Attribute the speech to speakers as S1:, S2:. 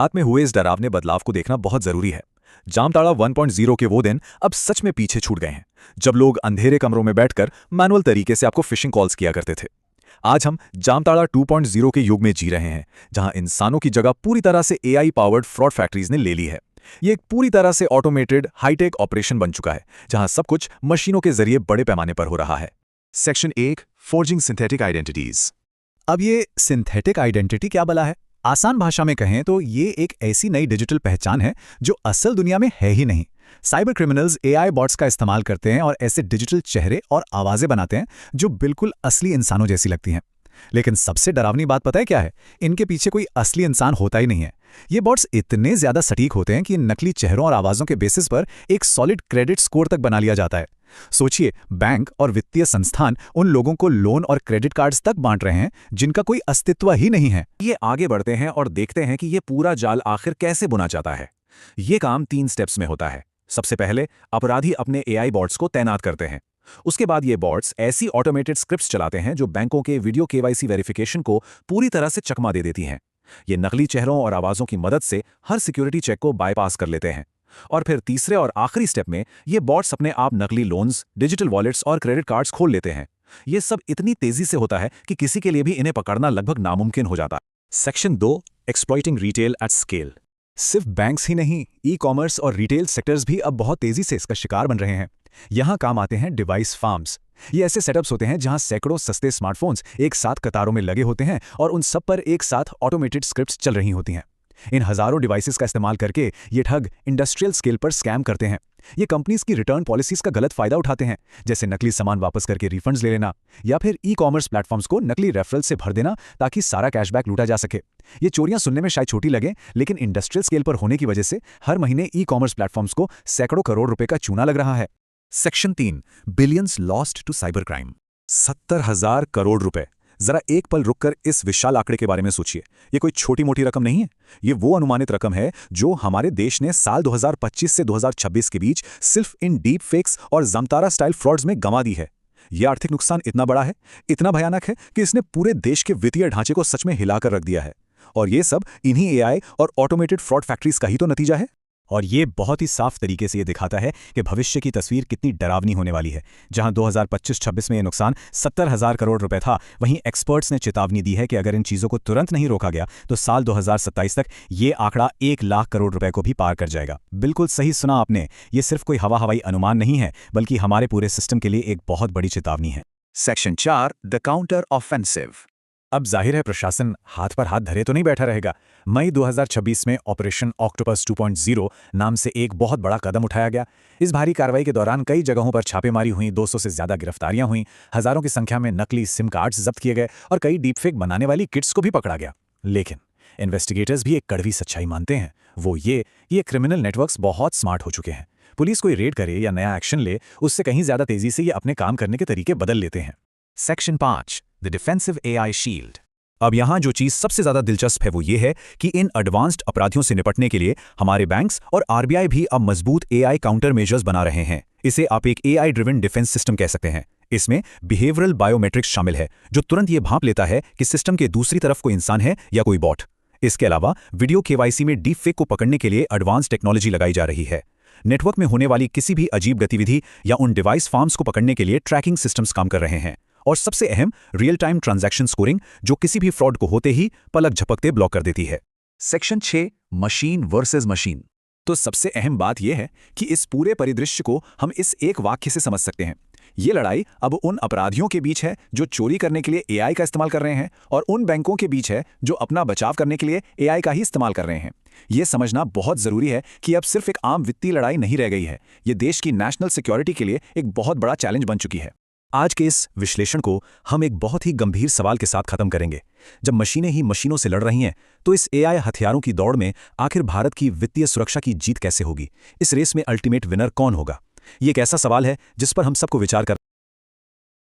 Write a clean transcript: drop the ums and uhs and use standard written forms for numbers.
S1: रात में हुए इस डरावने बदलाव को देखना बहुत जरूरी है। जामताड़ा 1.0 के वो दिन अब सच में पीछे छूट गए हैं, जब लोग अंधेरे कमरों में बैठकर मैनुअल तरीके से आपको फिशिंग कॉल्स किया करते थे। आज हम जामताड़ा 2.0 के युग में जी रहे हैं, जहां इंसानों की जगह पूरी तरह से एआई पावर्ड फ्रॉड फैक्ट्रीज ने ले ली है। ये एक पूरी तरह से ऑटोमेटेड हाईटेक ऑपरेशन बन चुका है, जहां सब कुछ मशीनों के जरिए बड़े पैमाने पर हो रहा है।
S2: Section 1 forging synthetic identities.
S3: अब ये सिंथेटिक आइडेंटिटी क्या भला है? आसान भाषा में कहें तो ये एक ऐसी नई डिजिटल पहचान है जो असल दुनिया में है ही नहीं। साइबर क्रिमिनल्स एआई बॉट्स का इस्तेमाल करते हैं और ऐसे डिजिटल चेहरे और आवाजें बनाते हैं जो बिल्कुल असली इंसानों जैसी लगती हैं। लेकिन सबसे डरावनी बात पता है क्या है? इनके पीछे कोई असली इंसान होता ही नहीं है। ये बॉट्स इतने ज्यादा सटीक होते हैं कि नकली चेहरों और आवाजों के बेसिस पर एक सॉलिड क्रेडिट स्कोर तक बना लिया जाता है। सोचिए, बैंक और वित्तीय संस्थान उन लोगों को लोन और क्रेडिट कार्ड्स तक बांट रहे हैं जिनका कोई अस्तित्व ही नहीं है।
S1: ये आगे बढ़ते हैं और देखते हैं कि ये पूरा जाल आखिर कैसे बुना जाता है। ये काम 3 स्टेप्स में होता है। सबसे पहले अपराधी अपने एआई बॉट्स को तैनात करते हैं। उसके बाद ये बॉट्स ऐसी ऑटोमेटेड स्क्रिप्ट्स चलाते हैं जो बैंकों के वीडियो केवाईसी वेरिफिकेशन को पूरी तरह से चकमा दे देती हैं। ये नकली चेहरों और आवाजों की मदद से हर सिक्योरिटी चेक को बाईपास कर लेते हैं। और फिर तीसरे और आखिरी स्टेप में ये बॉट्स अपने आप नकली लोन्स, डिजिटल वॉलेट्स और क्रेडिट कार्ड्स खोल लेते हैं। ये सब इतनी तेजी से होता है कि किसी के लिए भी इन्हें पकड़ना लगभग नामुमकिन हो जाता है।
S2: Section 2 exploiting retail at scale.
S3: सिर्फ बैंक्स ही नहीं, ई कॉमर्स और रिटेल सेक्टर्स भी अब बहुत तेजी से इसका शिकार बन रहे हैं। यहाँ काम आते हैं डिवाइस फार्म्स। ये ऐसे सेटअप्स होते हैं जहां सैकड़ों सस्ते स्मार्टफोन्स एक साथ कतारों में लगे होते हैं और उन सब पर एक साथ ऑटोमेटेड स्क्रिप्ट्स चल रही होती हैं। इन हजारों डिवाइसेस का इस्तेमाल करके ये ठग इंडस्ट्रियल स्केल पर स्कैम करते हैं। ये कंपनीज की रिटर्न पॉलिसीज का गलत फायदा उठाते हैं, जैसे नकली सामान वापस करके रिफंड्स ले लेना या फिर ई कॉमर्स प्लेटफॉर्म्स को नकली रेफरल से भर देना ताकि सारा कैशबैक लूटा जा सके। ये चोरियां सुनने में शायद छोटी लगें, लेकिन इंडस्ट्रियल स्केल पर होने की वजह से हर महीने ई कॉमर्स प्लेटफॉर्म्स को सैकड़ों करोड़ रुपए का चूना लग रहा है।
S1: Section 3 billions lost to cyber crime. 70,000 crore रुपए। जरा एक पल रुककर इस विशाल आंकड़े के बारे में सोचिए। ये कोई छोटी मोटी रकम नहीं है। ये वो अनुमानित रकम है जो हमारे देश ने साल 2025 से 2026 के बीच सिर्फ इन डीप फेक्स और जामताड़ा स्टाइल फ्रॉड्स में गंवा दी है। यह आर्थिक नुकसान इतना बड़ा है, इतना भयानक है कि इसने पूरे देश के वित्तीय ढांचे को सच में हिलाकर रख दिया है। और ये सब इन्हीं एआई और ऑटोमेटेड फ्रॉड फैक्ट्रीज का ही तो नतीजा है।
S3: और ये बहुत ही साफ तरीके से ये दिखाता है कि भविष्य की तस्वीर कितनी डरावनी होने वाली है। जहां 2025-26 में ये नुकसान 70,000 करोड़ रुपए था, वहीं एक्सपर्ट्स ने चेतावनी दी है कि अगर इन चीज़ों को तुरंत नहीं रोका गया तो साल 2027 तक ये आंकड़ा 1 लाख करोड़ रुपए को भी पार कर जाएगा। बिल्कुल सही सुना आपने। ये सिर्फ कोई हवाई अनुमान नहीं है, बल्कि हमारे पूरे सिस्टम के लिए एक बहुत बड़ी चेतावनी है।
S2: Section 4 the counter offensive.
S3: अब जाहिर है प्रशासन हाथ पर हाथ धरे तो नहीं बैठा रहेगा। मई 2026 में ऑपरेशन ऑक्टोपस 2.0 नाम से एक बहुत बड़ा कदम उठाया गया। इस भारी कार्रवाई के दौरान कई जगहों पर छापेमारी हुई, 200 से ज्यादा गिरफ्तारियां हुईं, हजारों की संख्या में नकली सिम कार्ड्स जब्त किए गए और कई डीपफेक बनाने वाली किट्स को भी पकड़ा गया। लेकिन इन्वेस्टिगेटर्स भी एक कड़वी सच्चाई मानते हैं, वो ये क्रिमिनल नेटवर्क्स बहुत स्मार्ट हो चुके हैं। पुलिस कोई रेड करे या नया एक्शन ले, उससे कहीं ज्यादा तेजी से ये अपने काम करने के तरीके बदल लेते हैं।
S2: Section 5 the defensive AI shield.
S1: अब यहाँ जो चीज सबसे ज्यादा दिलचस्प है वो ये है कि इन एडवांस्ड अपराधियों से निपटने के लिए हमारे बैंक्स और आरबीआई भी अब मजबूत एआई काउंटर मेजर्स बना रहे हैं। इसे आप एक एआई ड्रिवन डिफेंस सिस्टम कह सकते हैं। इसमें बिहेवियरल बायोमेट्रिक्स शामिल है, जो तुरंत ये भांप लेता है कि सिस्टम के दूसरी तरफ कोई इंसान है या कोई बॉट। इसके अलावा वीडियो केवाईसी में डीप फेक को पकड़ने के लिए एडवांस टेक्नोलॉजी लगाई जा रही है। नेटवर्क में होने वाली किसी भी अजीब गतिविधि या उन डिवाइस फार्म्स को पकड़ने के लिए ट्रैकिंग सिस्टम्स काम कर रहे हैं। और सबसे अहम, रियल टाइम ट्रांजैक्शन स्कोरिंग, जो किसी भी फ्रॉड को होते ही पलक झपकते ब्लॉक कर देती है।
S2: Section 6 machine versus machine.
S1: तो सबसे अहम बात यह है कि इस पूरे परिदृश्य को हम इस एक वाक्य से समझ सकते हैं। ये लड़ाई अब उन अपराधियों के बीच है जो चोरी करने के लिए एआई का इस्तेमाल कर रहे हैं, और उन बैंकों के बीच है जो अपना बचाव करने के लिए एआई का ही इस्तेमाल कर रहे हैं। ये समझना बहुत जरूरी है कि अब सिर्फ एक आम वित्तीय लड़ाई नहीं रह गई है, ये देश की नेशनल सिक्योरिटी के लिए एक बहुत बड़ा चैलेंज बन चुकी है। आज के इस विश्लेषण को हम एक बहुत ही गंभीर सवाल के साथ खत्म करेंगे। जब मशीनें ही मशीनों से लड़ रही हैं, तो इस एआई हथियारों की दौड़ में आखिर भारत की वित्तीय सुरक्षा की जीत कैसे होगी? इस रेस में अल्टीमेट विनर कौन होगा? ये एक ऐसा सवाल है जिस पर हम सबको विचार कर